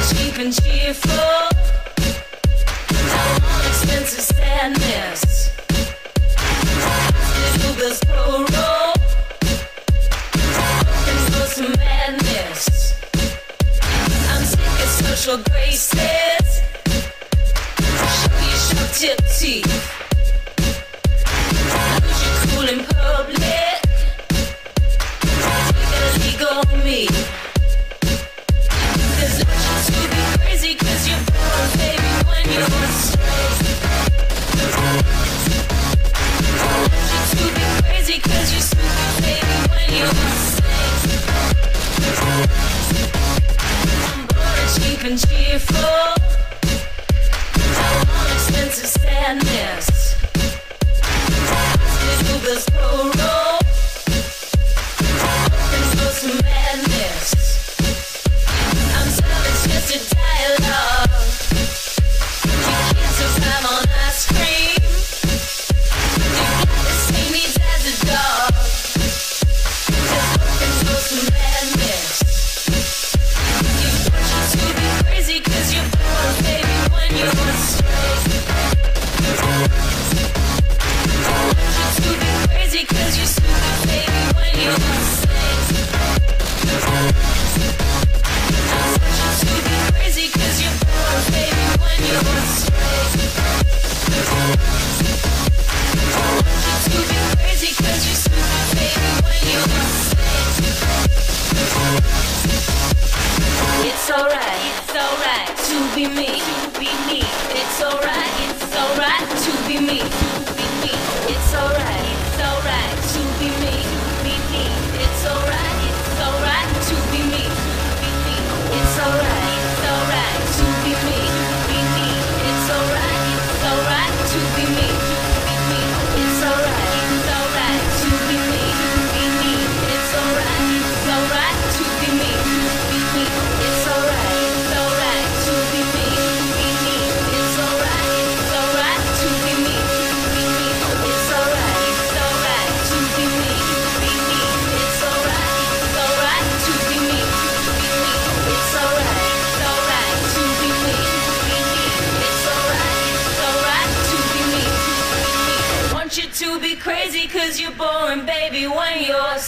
cheap and cheerful. I want expensive sadness. Little bills pro-roll. Looking for some madness. I'm sick of social graces. Show your sharp tip teeth. Lose your cool in public. Take it illegal on me. There's no chance to be crazy 'cause you're born, baby, when you're straight. To be crazy 'cause you're stupid, baby, when you're safe. I'm bored and cheap and cheerful. I want expensive sadness. Little bills pro-roll. Looking for some madness. I'm selling twisted dialogue. You can't survive on ice cream. You got the same needs as a dog. Just looking for some madness. You want you to be crazy 'cause you're born, baby, when you're straight. To be crazy 'cause you're stupid, baby, when you're safe. I want you to be crazy 'cause you're born, baby, when you're straight. I want you to be crazy 'cause you're stupid, baby, when you're safe. It's alright to be me, It's alright to be me, It's alright to be me, It's alright to be me, It's alright to be me, It's alright to be me, It's alright to be me, It's alright to be me, It's alright to be me, It's alright to be me, It's alright to be me, It's alright to be me, It's alright to be me, It's alright to be me. Want you to be crazy 'cause you're boring, baby, when you're